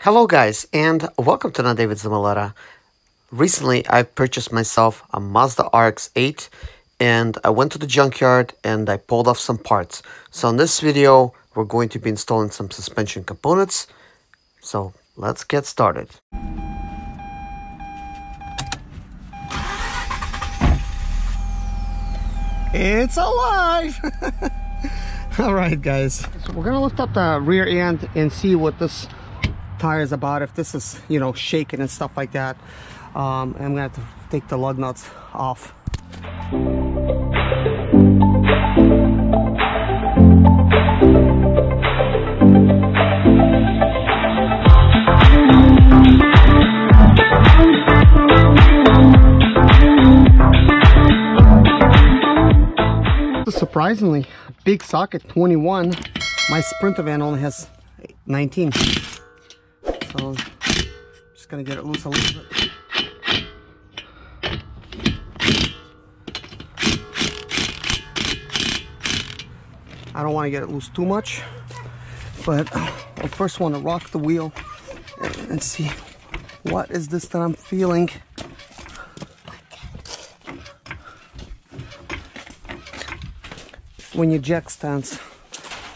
Hello guys, and welcome to another day with Zimaleta. Recently, I purchased myself a Mazda RX8, and I went to the junkyard and I pulled off some parts. So in this video, we're going to be installing some suspension components. So let's get started. It's alive! Alright guys, so we're gonna lift up the rear end and see what this tire is about, if this is, you know, shaking and stuff like that. I'm gonna have to take the lug nuts off. Surprisingly big socket, 21. My Sprinter van only has 19. So just gonna get it loose a little bit. I don't want to get it loose too much, but I first want to rock the wheel and see what is this that I'm feeling. When you jack stands,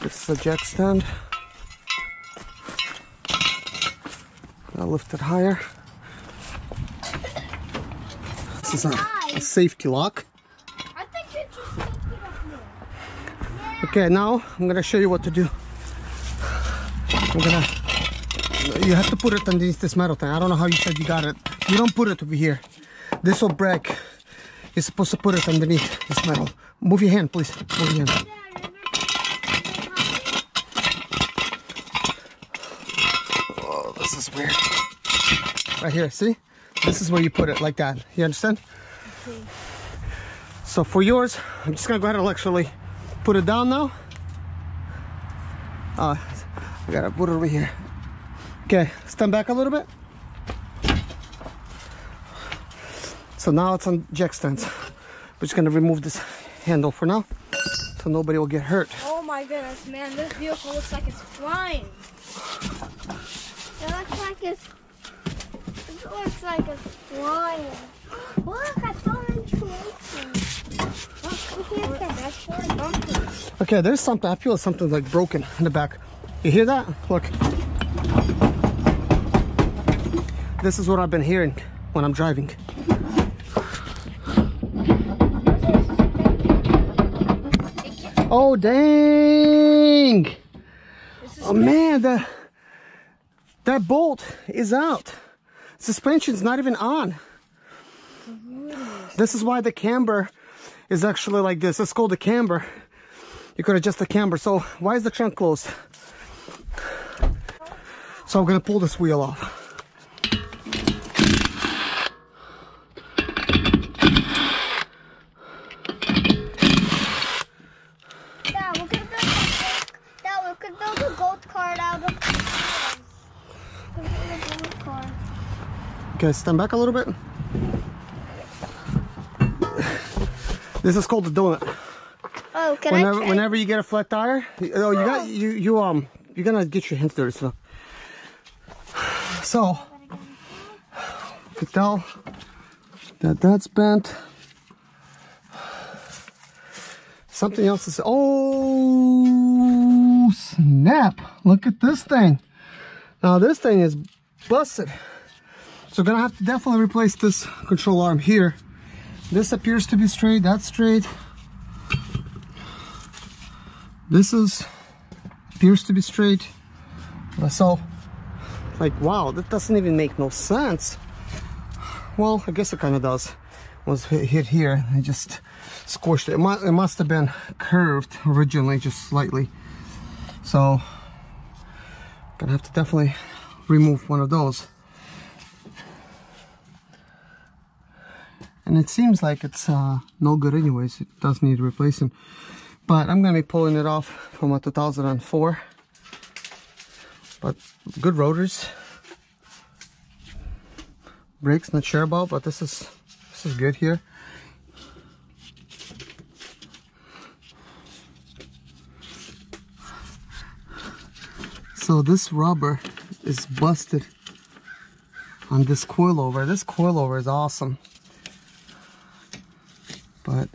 this is a jack stand. I'll lift it higher. This is a safety lock. Okay, now I'm gonna show you what to do. You have to put it underneath this metal thing. I don't know how you said you got it. You don't put it over here. This will break. You're supposed to put it underneath this metal. Move your hand, please. Move your hand. Oh, this is weird. Right here, see? This is where you put it, like that. You understand? Okay. So for yours, I'm just gonna go ahead and actually put it down now. I gotta put it over here. Okay, stand back a little bit. So now it's on jack stands. We're just gonna remove this handle for now, so nobody will get hurt. Oh my goodness, man, this vehicle looks like it's flying. It looks like it's flying. Look, I saw it tracing. Okay, there's something, I feel something like broken in the back. You hear that? Look. This is what I've been hearing when I'm driving. Oh dang! Oh man, that bolt is out. Suspension's not even on. This is why the camber is actually like this. It's called the camber. You could adjust the camber. So why is the trunk closed? So I'm gonna pull this wheel off. Okay, stand back a little bit. This is called the donut. Oh, can I try? Whenever you get a flat tire, you're gonna get your hands dirty stuff. So you can tell that that's bent. Something else is. Oh snap! Look at this thing. Now this thing is busted. So gonna have to definitely replace this control arm here. This appears to be straight, that's straight. This appears to be straight. So, like, wow, that doesn't even make no sense. Well, I guess it kind of does. Was hit here, I just squished it. It must have been curved originally, just slightly. So, gonna have to definitely remove one of those. And it seems like it's no good anyways. It does need replacing. But I'm going to be pulling it off from a 2004. But good rotors. Brakes, not sure about, but this is good here. So this rubber is busted on this coilover. This coilover is awesome, but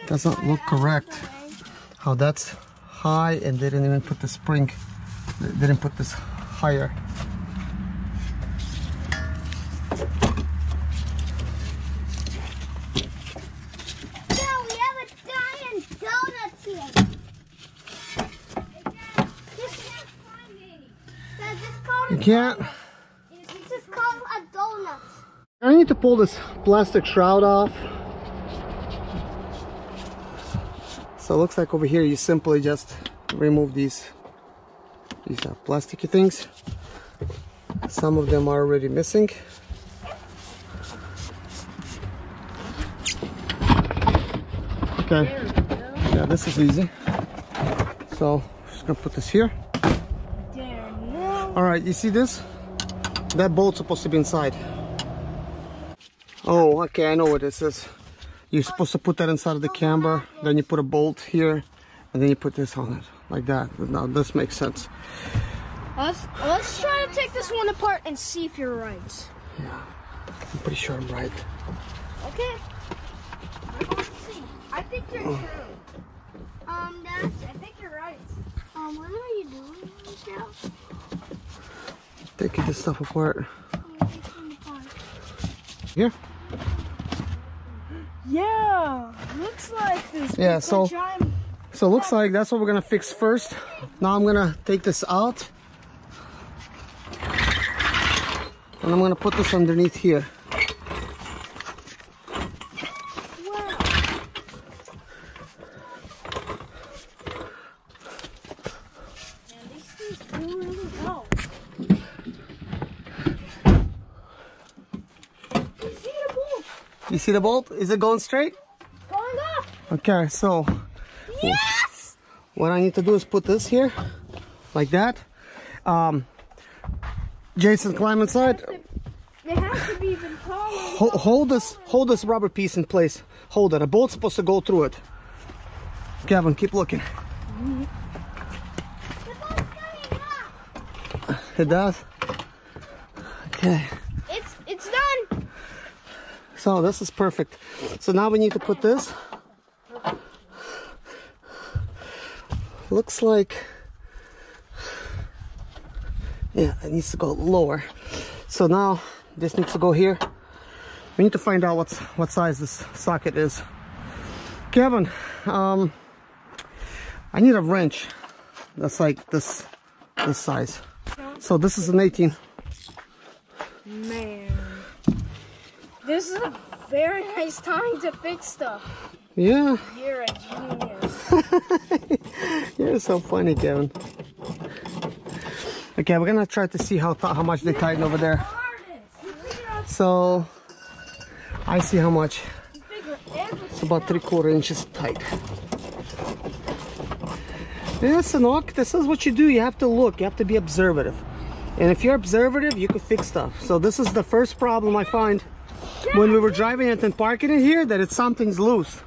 doesn't look correct. How that's high and they didn't even put the spring. They didn't put this higher. You can't. This is called a donut. I need to pull this plastic shroud off. So it looks like over here you simply just remove these plasticky things. Some of them are already missing. Okay. Yeah, this is easy. So just gonna put this here. All right, you see this? That bolt's supposed to be inside. Oh, okay, I know what this is. You're supposed to put that inside of the camber, then you put a bolt here, and then you put this on it, like that. Now this makes sense. Let's try to take this one apart and see if you're right. Yeah, I'm pretty sure I'm right. Okay. Let's see. I think you're true. Dad, I think you're right. What are you doing now? Taking this stuff apart. Here? Yeah, looks like this. Yeah, so looks like that's what we're gonna fix first. Now I'm gonna take this out. And I'm gonna put this underneath here. You see the bolt? Is it going straight? Going up. Okay, so Yes! what I need to do is put this here, like that. Jason, climb inside. They have to be even taller. Hold this rubber piece in place. Hold it. A bolt's supposed to go through it. Kevin, keep looking. It does. Okay. It's done. So this is perfect. So now we need to put this. Looks like, yeah, it needs to go lower. So now this needs to go here. We need to find out what size this socket is. Kevin, I need a wrench that's like this size. So this is an 18. Man, this is a very nice time to fix stuff. Yeah. You're a genius. You're so funny, Kevin. Okay, we're gonna try to see how much they tighten over there. So I see how much. It's about 3/4 inches tight. Listen, look, this is what you do. You have to look. You have to be observative. And if you're observative, you can fix stuff. So this is the first problem I find when we were driving it and parking it here, that something's loose.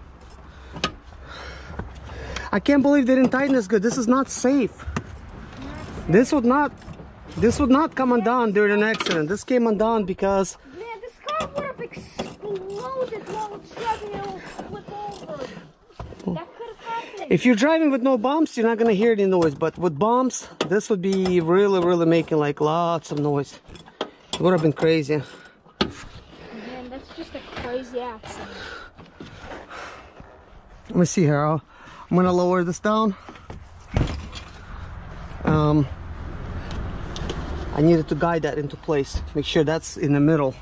I can't believe they didn't tighten this good. This is not safe. This would not come undone during an accident. This came undone because Man, this car would have exploded while it's driving. It will flip over. That could have happened. if you're driving with no bumps, you're not gonna hear any noise. But with bumps, this would be really making like lots of noise. It would have been crazy. Man, that's just a crazy accident. Let me see here. I'm gonna lower this down. I needed to guide that into place. Make sure that's in the middle.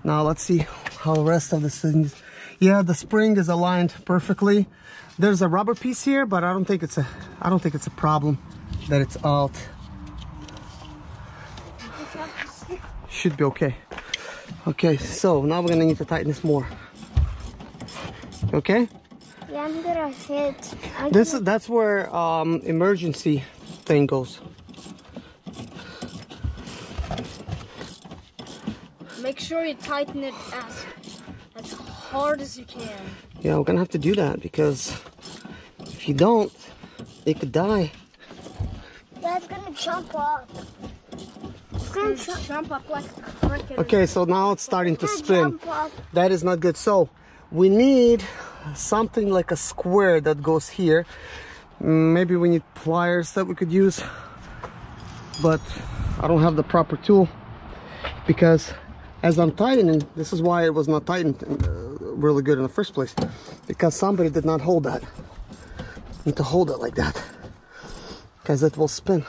Now let's see how the rest of this thing is. Yeah, the spring is aligned perfectly. There's a rubber piece here, but I don't think it's a problem that it's out. Should be okay. Okay, so now we're gonna need to tighten this more. Okay? Yeah, I'm gonna hit. That's where emergency thing goes. Make sure you tighten it as hard as you can. Yeah, we're gonna have to do that because if you don't, it could die. Dad's gonna jump up. It's gonna Jump up like freaking. Okay, so now it's starting to spin. jump up. That is not good. So we need something like a square that goes here. Maybe we need pliers that we could use, but I don't have the proper tool, because as I'm tightening, this is why it was not tightened really good in the first place, because somebody did not hold that. Need to hold it like that, because it will spin.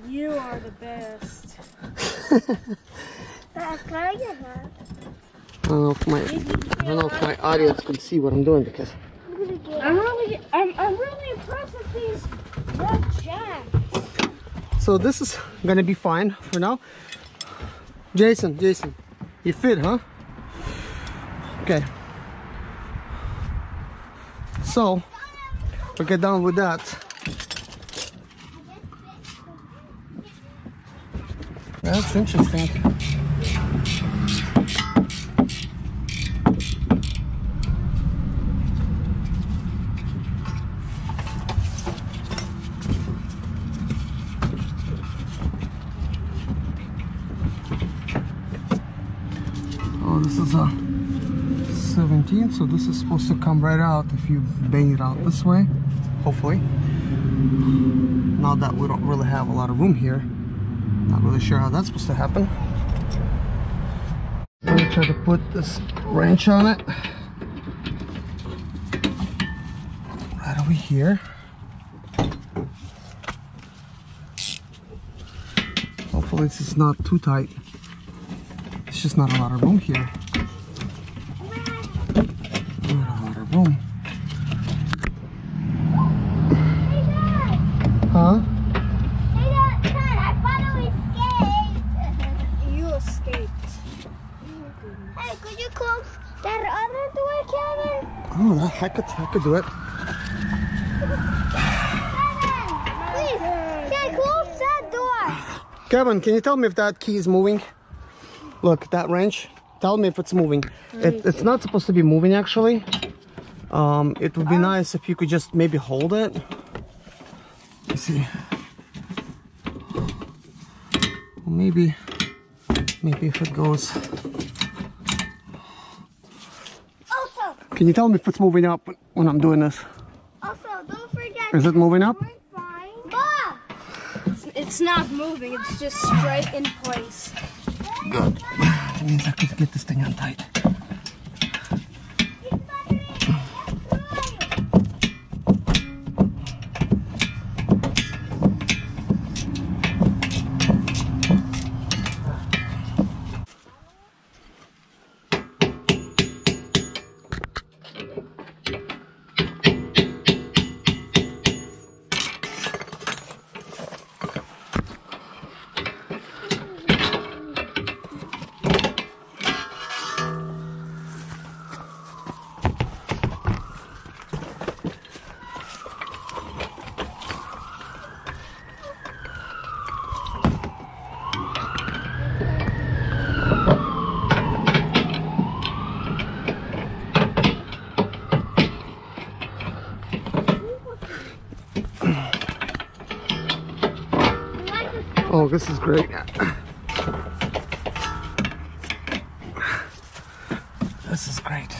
You are the best. Can I get that? I don't know if my audience can see what I'm doing, because I'm really impressed with these red jacks. so this is gonna be fine for now. Jason, you fit, huh? Okay. So we get done with that. That's interesting. Oh, this is a 17, so this is supposed to come right out if you bang it out this way, hopefully. Now that we don't really have a lot of room here, not really sure how that's supposed to happen. I'm gonna try to put this wrench on it right over here. Hopefully this is not too tight. It's just not a lot of room here. Not a lot of room. Huh? Hey, Dad, I finally escaped. You escaped. Hey, could you close that other door, Kevin? Oh, I could do it. Please, can I close that door? Kevin, can you tell me if that key is moving? Look, that wrench. Tell me if it's moving. It's not supposed to be moving, actually. It would be nice if you could just maybe hold it. Let's see. Well, maybe if it goes. Also, Can you tell me if it's moving up when I'm doing this? don't forget. Is it moving up? Fine. Bob! It's not moving. It's just straight in place. Good. That means I could get this thing untied. Oh, this is great. This is great.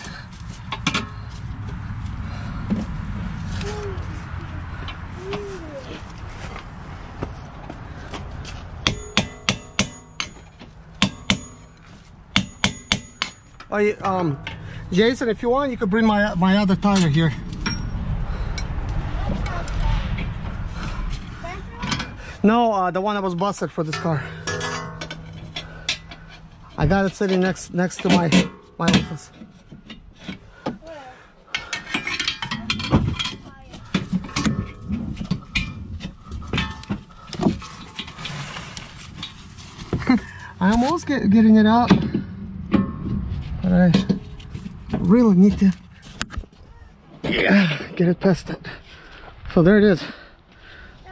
Jason, if you want, you could bring my other tire here. No, the one that was busted for this car. I got it sitting next to my office. I almost getting it out, but I really need to get it tested. So there it is.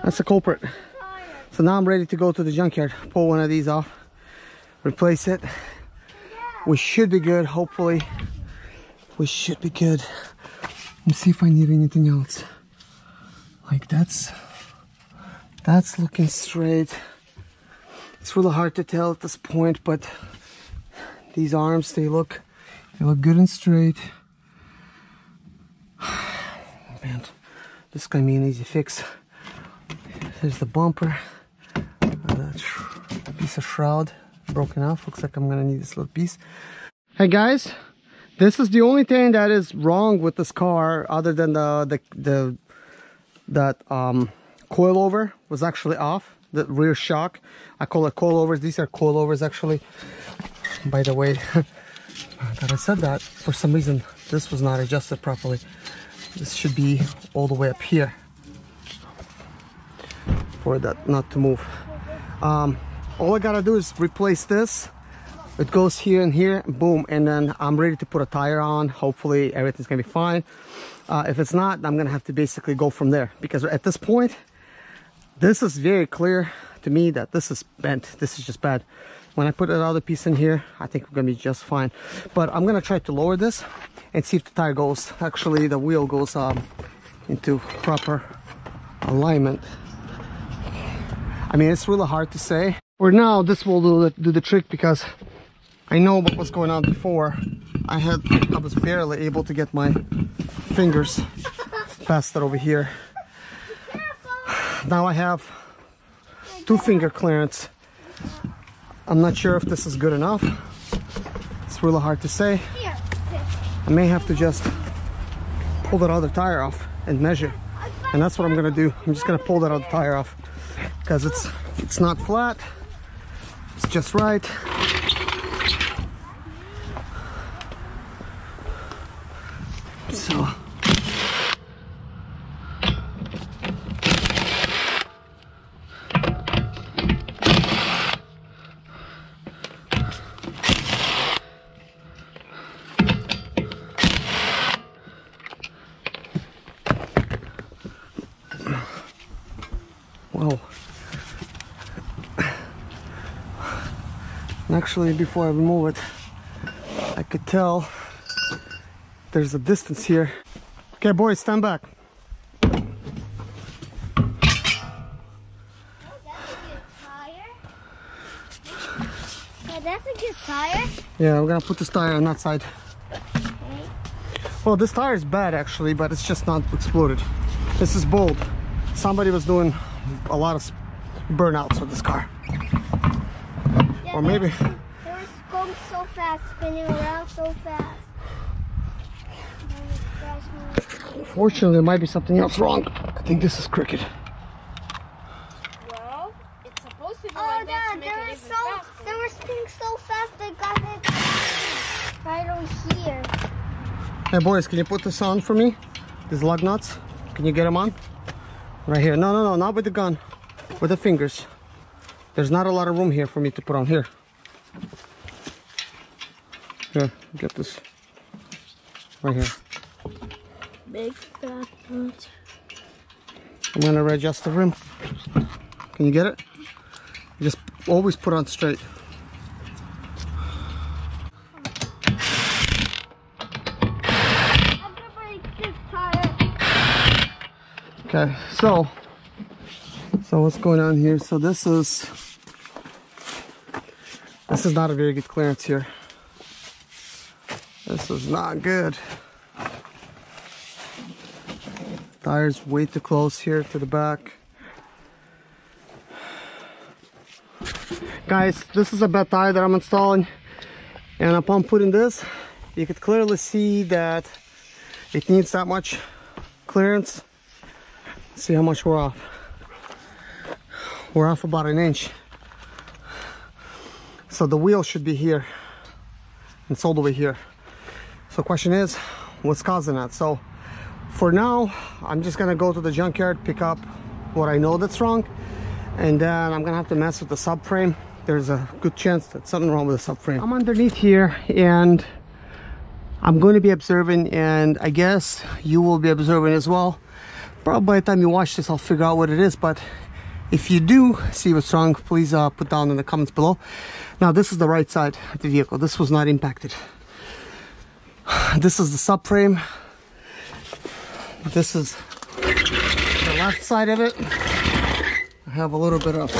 That's the culprit. So now I'm ready to go to the junkyard, pull one of these off, replace it. We should be good, hopefully. We should be good. Let's see if I need anything else. Like that's That's looking straight. It's really hard to tell at this point, but these arms, they look good and straight. Man, this is gonna be an easy fix. There's the bumper. That piece of shroud broken off. Looks like I'm gonna need this little piece. Hey guys, this is the only thing that is wrong with this car, other than that coilover was actually off. The rear shock, I call it coilovers. These are coilovers actually. By the way, that I said that, for some reason this was not adjusted properly. This should be all the way up here for that not to move. All I gotta do is replace this. It goes here and here, boom, and then I'm ready to put a tire on. Hopefully everything's gonna be fine. If it's not, I'm gonna have to basically go from there, because at this point this is very clear to me that this is bent. This is just bad. When I put another piece in here, I think we're gonna be just fine. But I'm gonna try to lower this and see if the tire goes, actually the wheel goes into proper alignment. I mean, it's really hard to say. For now, this will do the trick, because I know what was going on before. I was barely able to get my fingers past it over here. Now I have 2-finger clearance. I'm not sure if this is good enough. It's really hard to say. I may have to just pull that other tire off and measure. And that's what I'm gonna do. I'm just gonna pull that other tire off, because it's not flat. It's just right. So whoa. And actually, before I remove it, I could tell there's a distance here. Okay, boys, stand back. That's a good tire. Yeah, we're gonna put this tire on that side. Okay. Well, this tire is bad actually, but it's just not exploded. This is bold. Somebody was doing a lot of burnouts with this car. Yeah, Or maybe... They were going so fast, spinning around so fast. Fortunately, there might be something else wrong. I think this is crooked. Well, it's supposed to be Oh, like that to Dad, make it even faster. they were spinning so fast they got it right over here. Hey boys, can you put this on for me? These lug nuts. Can you get them on? Right here. No, not with the gun. With the fingers. There's not a lot of room here for me to put on here. Here, get this. Right here. Big fat boot. I'm gonna readjust the rim. Can you get it? Just always put on straight. I'm gonna break this tire. Okay, so what's going on here? So this is not a very good clearance here. This is not good. Tire's way too close here to the back. Guys, this is a bad tire that I'm installing, and upon putting this, you could clearly see that it needs that much clearance. See how much we're off. We're off about 1 inch. So the wheel should be here. It's all the way here. So the question is, what's causing that? So for now, I'm just gonna go to the junkyard, pick up what I know that's wrong, and then I'm gonna have to mess with the subframe. There's a good chance that something wrong with the subframe. I'm underneath here and I'm going to be observing, and I guess you will be observing as well. Probably by the time you watch this, I'll figure out what it is, but if you do see what's wrong, please put down in the comments below. Now, this is the right side of the vehicle. This was not impacted. This is the subframe. This is the left side of it. I have a little bit of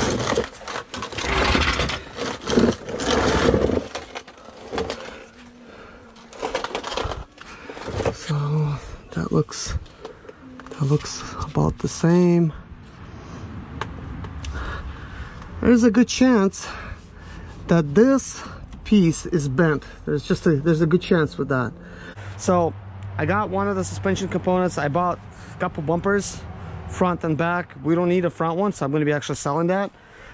so that looks about the same. There's a good chance that this piece is bent. There's a good chance with that. So I got one of the suspension components. I bought a couple bumpers, front and back. We don't need a front one, so I'm going to be actually selling that.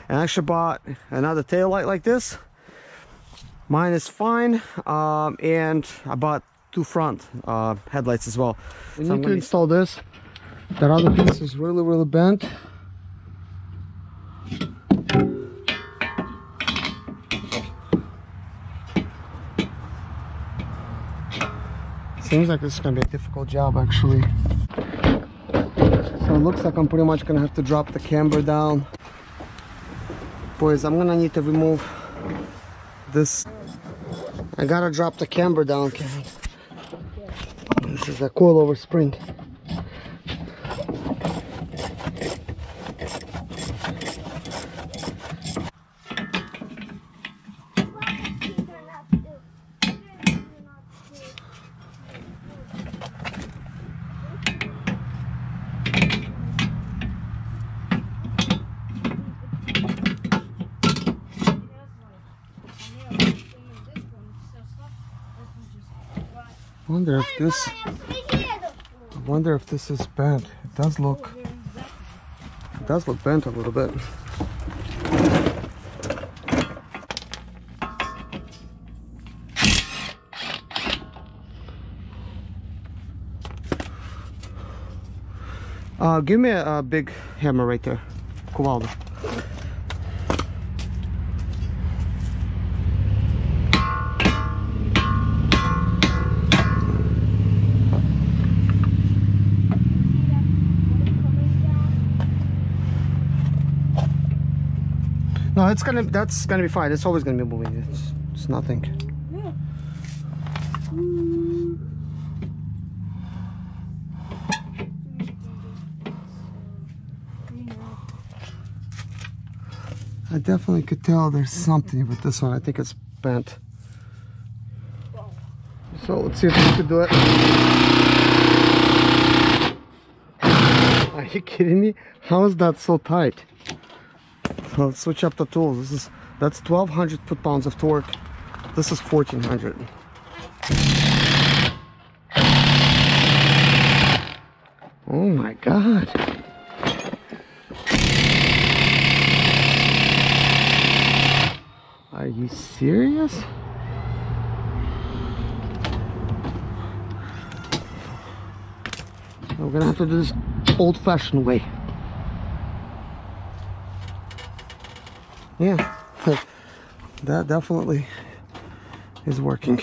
And I actually bought another tail light like this. Mine is fine, and I bought two front headlights as well. We need to install this. That other piece is really bent. Seems like this is going to be a difficult job, actually. So it looks like I'm pretty much going to have to drop the camber down. Boys, I'm going to need to remove this. I got to drop the camber down, Kevin. This is a coilover spring. I wonder if this is bent. It does look bent a little bit. Give me a big hammer right there, Kuvaldo. No, that's gonna be fine. It's always gonna be moving. It's nothing. Yeah. I definitely could tell there's something with this one. I think it's bent. So let's see if we can do it. Are you kidding me? How is that so tight? So let's switch up the tools. That's 1200 foot-pounds of torque. This is 1400. Oh my God. Are you serious? We're gonna have to do this old-fashioned way. Yeah, that definitely is working.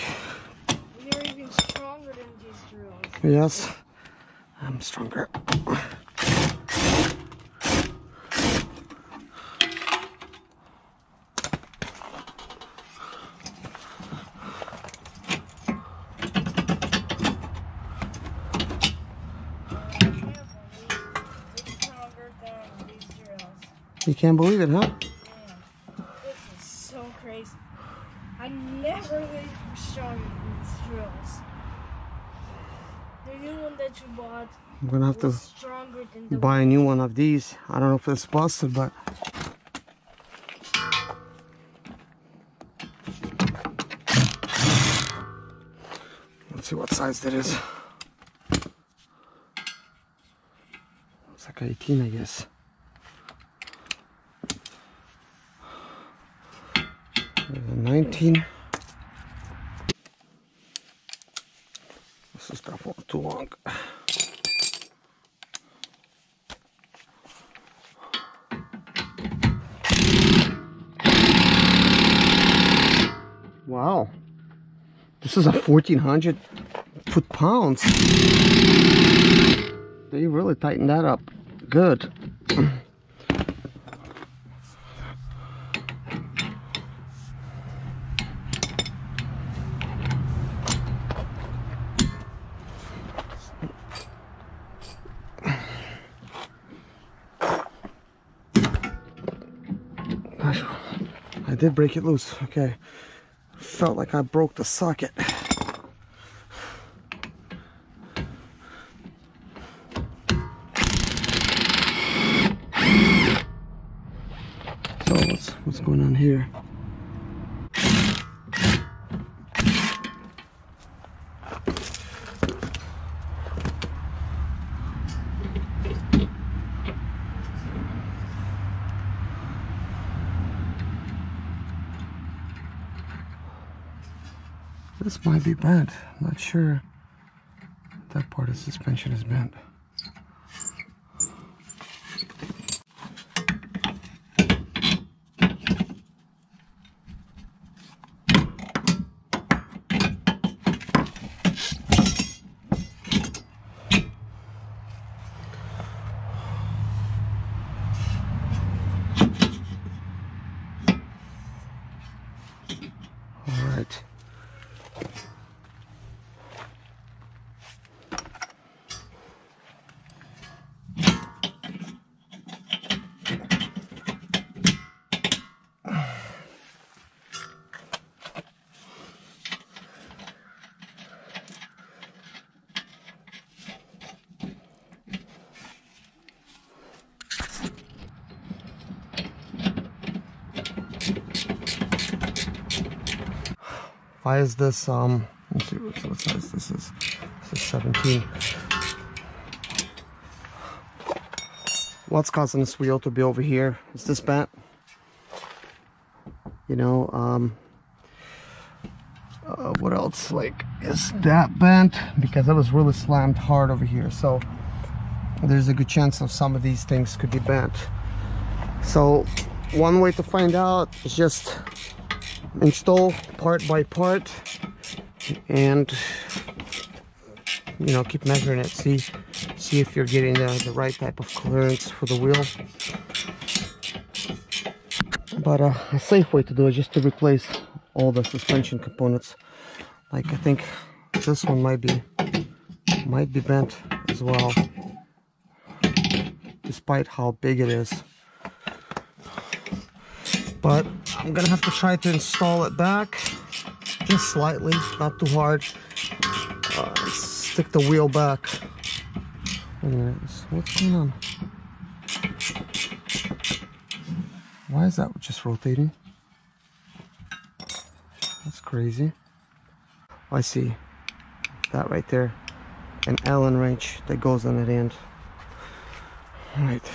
You're even stronger than these drills. Yes, I'm stronger. You can't believe it, huh? Man, this is so crazy. I never really was stronger than these drills. The new one that you bought I'm gonna have to was stronger than the buy a new one of these. I don't know if it's busted, but let's see what size that is. It's like 18, I guess. 19. This is definitely too long. Wow, this is a 1400 foot-pounds. They really tightened that up good. Gosh, I did break it loose. Okay. Felt like I broke the socket. So what's going on here? This might be bent. I'm not sure. That part of the suspension is bent. All right. Why is this, let's see what size this is. This is 17. What's causing this wheel to be over here? Is this bent? You know, what else? Like, is that bent? Because it was really slammed hard over here. So there's a good chance of some of these things could be bent. So one way to find out is just install part by part and, you know, keep measuring it, see if you're getting the right type of clearance for the wheel. But a safe way to do it is just to replace all the suspension components. Like, I think this one might be bent as well, despite how big it is. But I'm gonna have to try to install it back just slightly, not too hard. Stick the wheel back. Anyways, what's going on? Why is that just rotating? That's crazy. I see that right there, an Allen wrench that goes on that end. All right.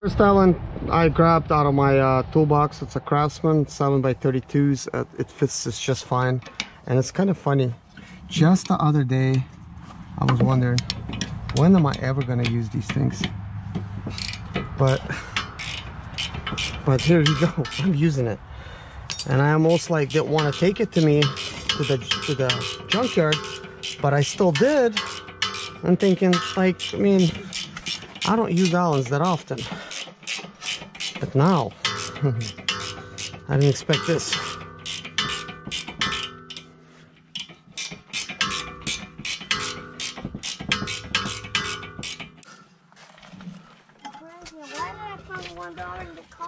First Allen I grabbed out of my toolbox. It's a Craftsman 7x32s. It fits this just fine, and it's kind of funny. Just the other day, I was wondering, when am I ever gonna use these things? But here you go. I'm using it, and I almost like didn't want to take it to the junkyard, but I still did. I'm thinking, like, I mean, I don't use Allens that often. But now, I didn't expect this.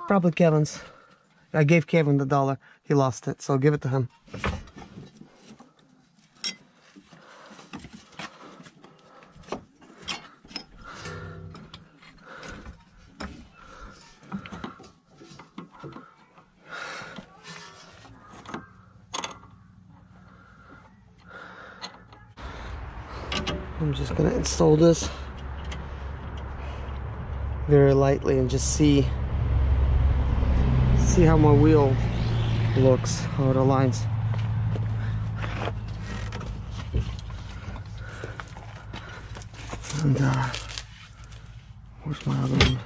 Probably Kevin's. I gave Kevin the $1. He lost it, so give it to him. I'm just gonna install this very lightly and just see how my wheel looks, how it aligns. And where's my other one?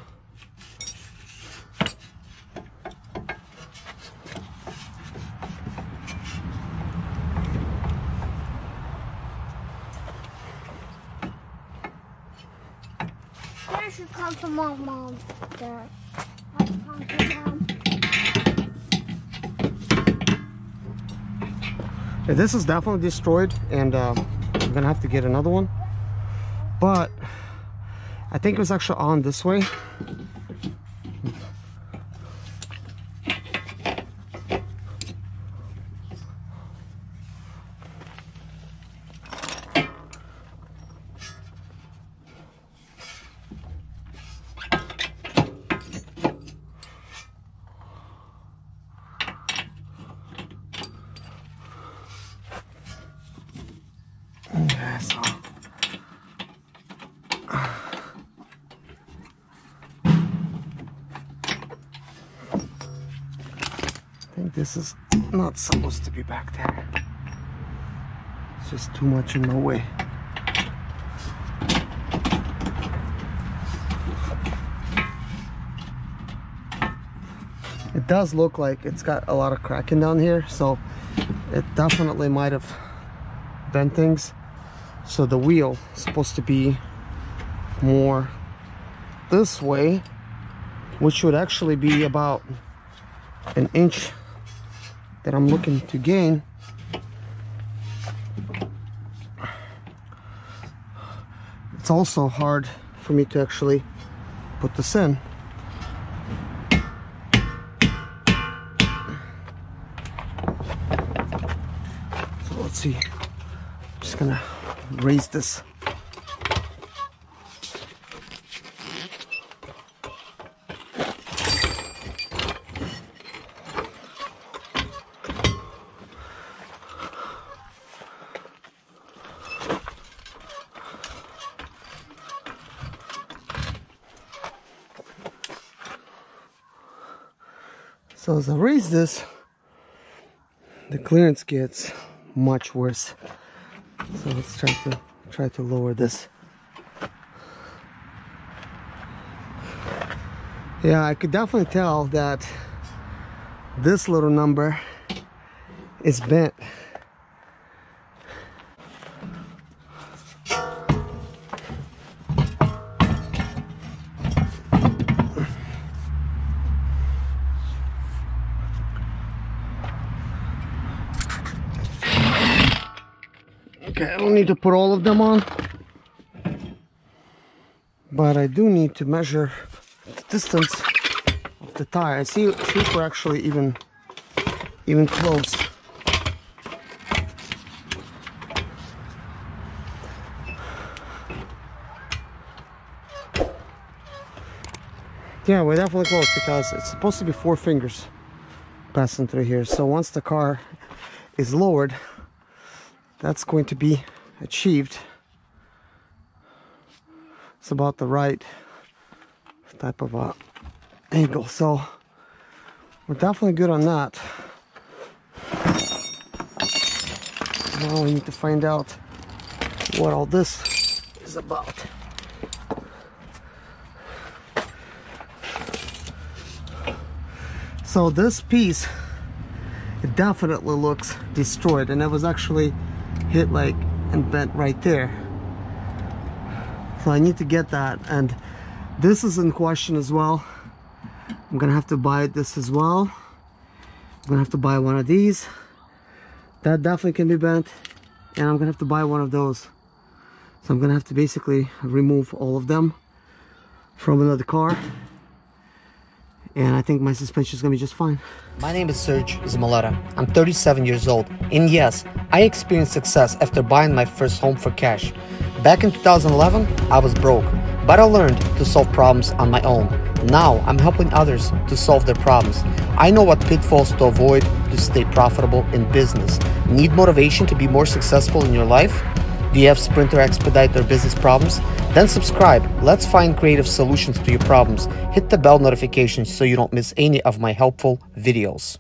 That should come from my mom. There. That should come from Mom. Yeah, this is definitely destroyed, and I'm gonna have to get another one. But I think it was actually on this way. I think this is not supposed to be back there. It's just too much in my way. It does look like it's got a lot of cracking down here, so it definitely might have bent things. So the wheel is supposed to be more this way, which would actually be about an inch that I'm looking to gain. It's also hard for me to actually put this in. So let's see, I'm just gonna raise this. So as I raise this, the clearance gets much worse. So let's try to lower this. Yeah, I could definitely tell that this little number is bent. Okay, I don't need to put all of them on, but I do need to measure the distance of the tire. I see if we're actually even close. Yeah, we're definitely close because it's supposed to be 4 fingers passing through here. So once the car is lowered, that's going to be achieved. It's about the right type of angle, so we're definitely good on that. Now we need to find out what all this is about. So this piece, it definitely looks destroyed, and it was actually hit like and bent right there. So I need to get that, and this is in question as well. I'm gonna have to buy this as well. I'm gonna have to buy one of these. That definitely can be bent, and I'm gonna have to buy one of those. So I'm gonna have to basically remove all of them from another car, and I think my suspension is gonna be just fine. My name is Serge Zimaleta. I'm 37 years old, and yes, I experienced success after buying my first home for cash. Back in 2011, I was broke, but I learned to solve problems on my own. Now I'm helping others to solve their problems. I know what pitfalls to avoid to stay profitable in business. Need motivation to be more successful in your life? Do you have Sprinter, Expedite, or business problems? Then subscribe. Let's find creative solutions to your problems. Hit the bell notification so you don't miss any of my helpful videos.